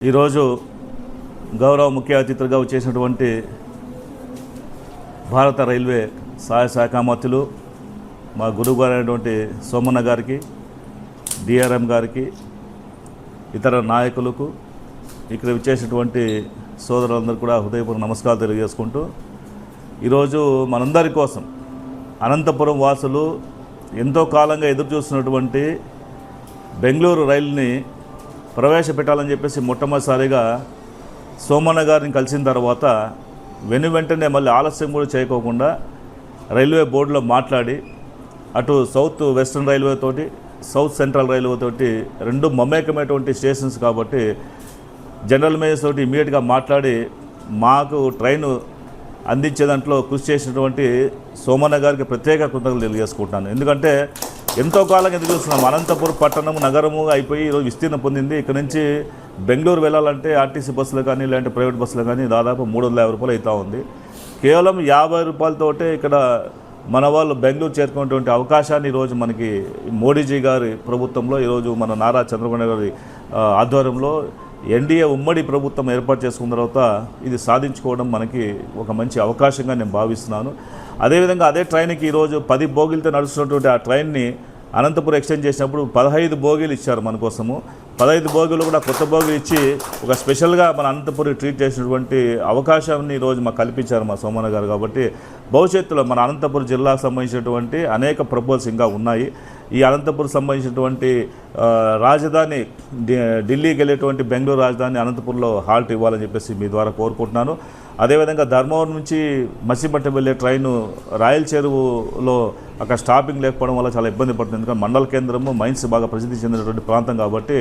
ఈరోజు గౌరవ ముఖ్య అతిథులుగా వచ్చేసినటువంటి భారత రైల్వే సహాయ శాఖ మంత్రులు మా గురువుగారు అయినటువంటి సోమన్న గారికి, డిఆర్ఎం గారికి, ఇతర నాయకులకు, ఇక్కడ వచ్చేసినటువంటి సోదరులందరూ కూడా హృదయపూర్వక నమస్కారాలు తెలియజేసుకుంటూ, ఈరోజు మనందరి కోసం అనంతపురం వాసులు ఎంతో కాలంగా ఎదురుచూస్తున్నటువంటి బెంగళూరు రైలుని ప్రవేశపెట్టాలని చెప్పేసి మొట్టమొదటిసారిగా సోమన్న గారిని కలిసిన తర్వాత వెంటనే మళ్ళీ ఆలస్యం కూడా చేయకోకుండా రైల్వే బోర్డులో మాట్లాడి అటు సౌత్ వెస్ట్రన్ రైల్వే తోటి, సౌత్ సెంట్రల్ రైల్వే తోటి రెండు మమేకమైనటువంటి స్టేషన్స్ కాబట్టి జనరల్ మేనేజర్ తోటి ఇమీడియట్గా మాట్లాడి మాకు ట్రైను అందించే దాంట్లో కృషి చేసినటువంటి సోమన్న గారికి ప్రత్యేక కృతజ్ఞతలు తెలియజేసుకుంటున్నాను. ఎందుకంటే ఎంతో కాలంగా ఎదురు చూస్తున్నాం. అనంతపురం పట్టణం నగరము అయిపోయి ఈరోజు విస్తీర్ణం పొందింది. ఇక్కడ నుంచి బెంగళూరు వెళ్ళాలంటే ఆర్టీసీ బస్సులు కానీ లేదంటే ప్రైవేట్ బస్సులు కానీ దాదాపు 350 రూపాయలు అవుతూ ఉంది. కేవలం 50 రూపాయలతోటే ఇక్కడ మన వాళ్ళు బెంగళూరు చేరుకునేటువంటి అవకాశాన్ని ఈరోజు మనకి మోడీజీ గారి ప్రభుత్వంలో ఈరోజు మన నారా చంద్రబాబు గారి ఆధ్వర్యంలో ఎన్డీఏ ఉమ్మడి ప్రభుత్వం ఏర్పాటు చేసుకున్న తర్వాత ఇది సాధించుకోవడం మనకి ఒక మంచి అవకాశంగా నేను భావిస్తున్నాను. అదేవిధంగా అదే ట్రైన్కి ఈరోజు 10 బోగీలతో నడుస్తున్నటువంటి ఆ ట్రైన్ని అనంతపురం ఎక్స్టెండ్ చేసినప్పుడు 15 బోగీలు ఇచ్చారు మన కోసము. 15 బోగీలు కూడా కొత్త బోగీలు ఇచ్చి ఒక స్పెషల్గా మన అనంతపురం ట్రీట్ చేసినటువంటి అవకాశాన్ని ఈరోజు మాకు కల్పించారు మా సోమన్న గారు. కాబట్టి భవిష్యత్తులో మన అనంతపురం జిల్లాకు సంబంధించినటువంటి అనేక ప్రపోజల్స్ ఇంకా ఉన్నాయి. ఈ అనంతపురం సంబంధించినటువంటి రాజధాని ఢిల్లీకి వెళ్ళేటువంటి బెంగళూరు రాజధాని అనంతపురంలో హాల్ట్ ఇవ్వాలని చెప్పేసి మీ ద్వారా కోరుకుంటున్నాను. అదేవిధంగా ధర్మవరం నుంచి మసిపట్నం వెళ్ళే ట్రైను రాయల చెరువులో అక్కడ స్టాపింగ్ లేకపోవడం వల్ల చాలా ఇబ్బంది పడుతుంది. ఎందుకంటే మండల కేంద్రము మైన్స్ బాగా ప్రసిద్ధి చెందినటువంటి ప్రాంతం కాబట్టి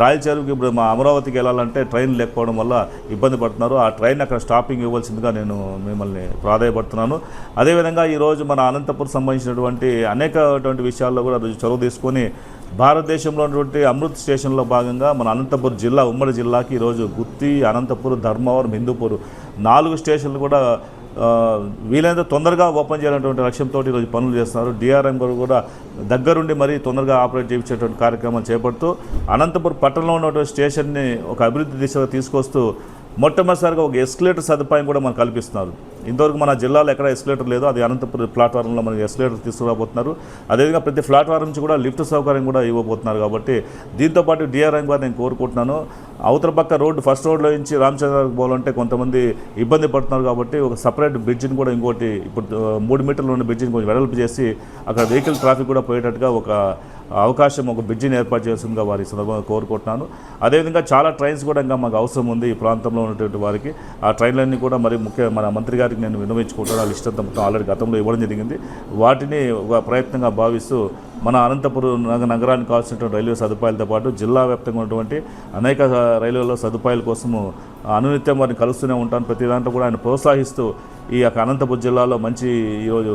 రాయల చెరువుకి ఇప్పుడు మా అమరావతికి వెళ్ళాలంటే ట్రైన్ లేకపోవడం వల్ల ఇబ్బంది పడుతున్నారు. ఆ ట్రైన్ అక్కడ స్టాపింగ్ ఇవ్వాల్సిందిగా నేను మిమ్మల్ని ప్రాధాయపడుతున్నాను. అదేవిధంగా ఈరోజు మన అనంతపురం సంబంధించినటువంటి అనేకటువంటి విషయాల్లో కూడా చొరవ తీసుకొని భారతదేశంలో ఉన్నటువంటి అమృత్ స్టేషన్లో భాగంగా మన అనంతపురం జిల్లా ఉమ్మడి జిల్లాకి ఈరోజు గుత్తి, అనంతపురం, ధర్మవరం, హిందూపూర్ 4 స్టేషన్లు కూడా వీలైనంత తొందరగా ఓపెన్ చేయాలనేటువంటి లక్ష్యంతో ఈరోజు పనులు చేస్తున్నారు. డిఆర్ఎం గారు కూడా దగ్గరుండి మరీ తొందరగా ఆపరేట్ చేయించేటువంటి కార్యక్రమాలు చేపడుతూ అనంతపురం పట్టణంలో ఉన్నటువంటి స్టేషన్ని ఒక అభివృద్ధి దిశగా తీసుకొస్తూ మొట్టమొదటిసారిగా ఒక ఎస్కలేటర్ సదుపాయం కూడా మనకు కల్పిస్తున్నారు. ఇంతవరకు మన జిల్లాలో ఎక్కడ ఎస్కలేటర్ లేదు. అది అనంతపురం ప్లాట్ఫారంలో మనకి ఎస్కలేటర్ తీసుకురాబోతున్నారు. అదేవిధంగా ప్రతి ప్లాట్ఫారం నుంచి కూడా లిఫ్ట్ సౌకర్యం కూడా ఇవ్వబోతున్నారు. కాబట్టి దీంతోపాటు డిఆర్ఎం గారు నేను కోరుకుంటున్నాను, అవతల పక్క రోడ్డు ఫస్ట్ రోడ్లో నుంచి రామచంద్రకి పోవాలంటే కొంతమంది ఇబ్బంది పడుతున్నారు. కాబట్టి ఒక సపరేట్ బ్రిడ్జిని కూడా ఇంకోటి ఇప్పుడు 3 మీటర్లు ఉన్న బ్రిడ్జిని కొంచెం వెడల్పు చేసి అక్కడ వెహికల్ ట్రాఫిక్ కూడా పోయేటట్టుగా ఒక అవకాశం, ఒక బ్రిడ్జిని ఏర్పాటు చేస్తుందిగా వారి సందర్భంగా కోరుకుంటున్నాను. అదేవిధంగా చాలా ట్రైన్స్ కూడా ఇంకా మాకు అవసరం ఉంది ఈ ప్రాంతంలో ఉన్నటువంటి వారికి. ఆ ట్రైన్లన్నీ కూడా మరి మన మంత్రి గారికి నేను విన్నవించుకుంటాను. ఆ లిస్ట్ అంతా మొత్తం ఆల్రెడీ గతంలో ఇవ్వడం జరిగింది. వాటిని ఒక ప్రయత్నంగా భావిస్తూ మన అనంతపురం నగరానికి కావాల్సినటువంటి రైల్వే సదుపాయాలతో పాటు జిల్లా వ్యాప్తంగా ఉన్నటువంటి అనేక రైల్వేల సదుపాయాల కోసము అనునిత్యం వారిని కలుస్తూనే ఉంటాను. ప్రతి దాంట్లో కూడా ఆయన ప్రోత్సహిస్తూ ఈ యొక్క అనంతపురం జిల్లాలో మంచి ఈరోజు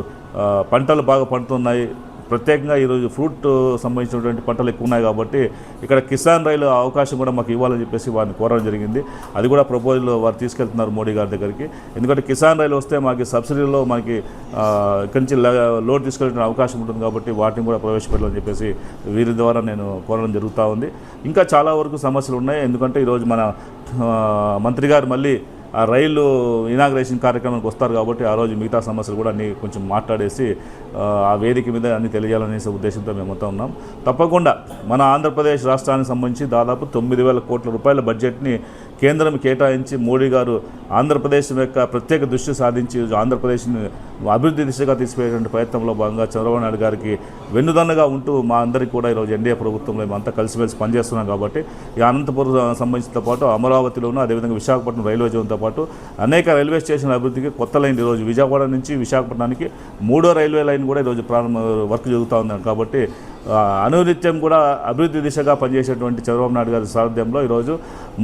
పంటలు బాగా పండుతున్నాయి. ప్రత్యేకంగా ఈరోజు ఫ్రూట్ సంబంధించినటువంటి పంటలు ఎక్కువ ఉన్నాయి కాబట్టి ఇక్కడ కిసాన్ రైలు అవకాశం కూడా మాకు ఇవ్వాలని చెప్పేసి వారిని కోరడం జరిగింది. అది కూడా ప్రపోజల్ వారు తీసుకెళ్తున్నారు మోడీ గారి దగ్గరికి. ఎందుకంటే కిసాన్ రైలు వస్తే మాకు సబ్సిడీలో మనకి ఇక్కడి నుంచి లోడ్ తీసుకెళ్ళే అవకాశం ఉంటుంది కాబట్టి వాటిని కూడా ప్రవేశపెట్టాలని చెప్పేసి వీరి ద్వారా నేను కోరడం జరుగుతూ ఉంది. ఇంకా చాలా వరకు సమస్యలు ఉన్నాయి. ఎందుకంటే ఈరోజు మన మంత్రి గారు మళ్ళీ ఆ రైలు ఇనాగ్రేషన్ కార్యక్రమానికి వస్తారు కాబట్టి ఆ రోజు మిగతా సమస్యలు కూడా అన్నీ కొంచెం మాట్లాడేసి ఆ వేదిక మీద అన్ని తెలియాలనే ఉద్దేశంతో మేమంతా ఉన్నాం. తప్పకుండా మన ఆంధ్రప్రదేశ్ రాష్ట్రానికి సంబంధించి దాదాపు 9,000 కోట్ల రూపాయల బడ్జెట్ని కేంద్రం కేటాయించి మోడీ గారు ఆంధ్రప్రదేశ్ యొక్క ప్రత్యేక దృష్టి సాధించి ఆంధ్రప్రదేశ్ని అభివృద్ధి దిశగా తీసుకుపోయేటువంటి ప్రయత్నంలో భాగంగా చంద్రబాబు నాయుడు గారికి వెన్నుదన్నగా ఉంటూ మా అందరికీ కూడా ఈరోజు ఎన్డీఏ ప్రభుత్వంలో మేమంతా కలిసిమెలిసి పనిచేస్తున్నాం. కాబట్టి ఈ అనంతపురం సంబంధించినతో పాటు అమరావతిలోనూ అదేవిధంగా విశాఖపట్నం రైల్వే జోన్తో పాటు అనేక రైల్వే స్టేషన్ అభివృద్ధికి కొత్త లైన్ ఈరోజు విజయవాడ నుంచి విశాఖపట్నానికి 3వ రైల్వే లైన్ కూడా ఈరోజు వర్క్ జరుగుతూ ఉంది. కాబట్టి అనునిత్యం కూడా అభివృద్ధి దిశగా పనిచేసేటువంటి చంద్రబాబు నాయుడు గారి సారథ్యంలో ఈరోజు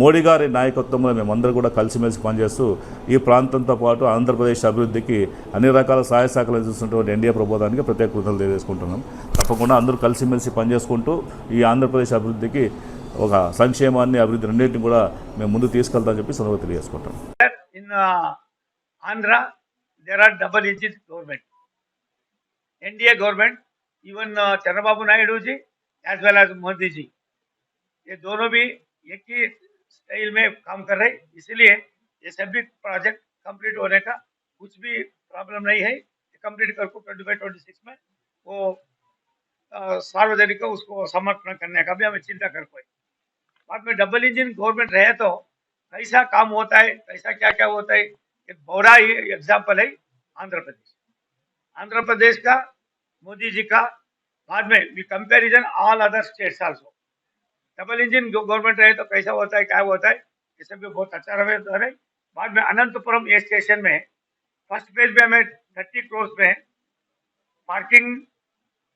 మోడీ గారి నాయకత్వంలో మేమందరూ కూడా కలిసిమెలిసి పనిచేస్తూ ఈ ప్రాంతంతో పాటు ఆంధ్రప్రదేశ్ అభివృద్ధికి అన్ని రకాల సహాయ సహకారాలు చూస్తున్నటువంటి ఎన్డీఏ ప్రభుత్వానికి ప్రత్యేక కృతజ్ఞతలు తెలియజేసుకుంటున్నాం. తప్పకుండా అందరూ కలిసిమెలిసి పనిచేసుకుంటూ ఈ ఆంధ్రప్రదేశ్ అభివృద్ధికి ఒక సంక్షేమాన్ని, అభివృద్ధి రెండింటిని కూడా మేము ముందు తీసుకెళ్తామని చెప్పి సందర్భంగా తెలియజేసుకుంటాం. In Andhra there are double engine government, NDA government, even Chandrababu Naidu ji as well as Modi ji, ये दोनों भी एक ही स्टाइल में काम कर रहे हैं, इसलिए ये सभी प्रोजेक्ट कंप्लीट होने का कुछ भी प्रॉब्लम नहीं है। कंप्लीट कर को 25-26 में वो सार्वजनिक को उसको समर्पण करने का भी हमें चिंता कर कोई। बाद में डबल इंजन गवर्नमेंट रहे तो कैसा काम होता है, कैसा क्या क्या होता है, एक बड़ा ही एग्जाम्पल है आंध्र प्रदेश। आंध्र प्रदेश का मोदी जी का बाद में we comparison all other states also. Double engine government रहे तो कैसा होता है, क्या होता है, ये सब भी बहुत अच्छा रहे। बाद में अनंतपुरम ए स्टेशन में फर्स्ट फेज में हमें 30 करोड़ में पार्किंग,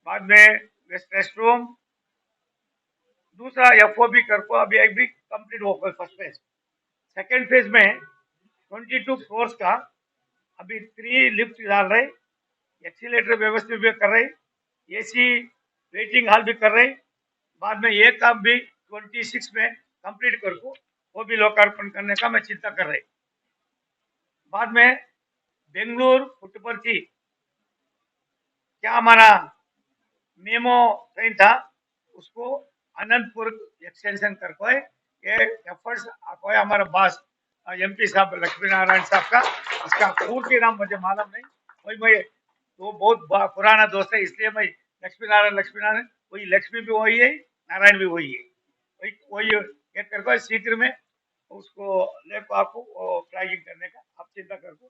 बाद में रेस्ट रूम, दूसरा एफओबी कर को अभी एक भी कंप्लीट हो गया फर्स्ट फेज। सेकेंड फेज में 22 करोड़ का अभी 3 लिफ्ट डाल रहे, एक्सीलेटर व्यवस्थित भी कर रहे, एसी वेटिंग हॉल भी कर रहे। बाद में ये काम भी 26 में कंप्लीट कर को वो भी लोकार्पण करने का मैं चिंता कर रही। बाद में बेंगलुरु पुट्टपर्थी क्या हमारा मेमो ट्रेन था, उसको अनंतपुर एक्सटेंशन कर को है। ये एफर्ट्स को है हमारा बॉस एमपी साहब लक्ष्मी नारायण साहब का। इसका पूर्ति नाम मुझे मालूम नहीं, वही मैं वो बहुत पुराना दोस्त है, इसलिए मैं लक्ष्मी नारायण वही, लक्ष्मी भी वही है, नारायण भी वही है, वही वही एक कर को शीघ्र में उसको लेको आपको फ्लैगिंग करने का आप चिंता कर को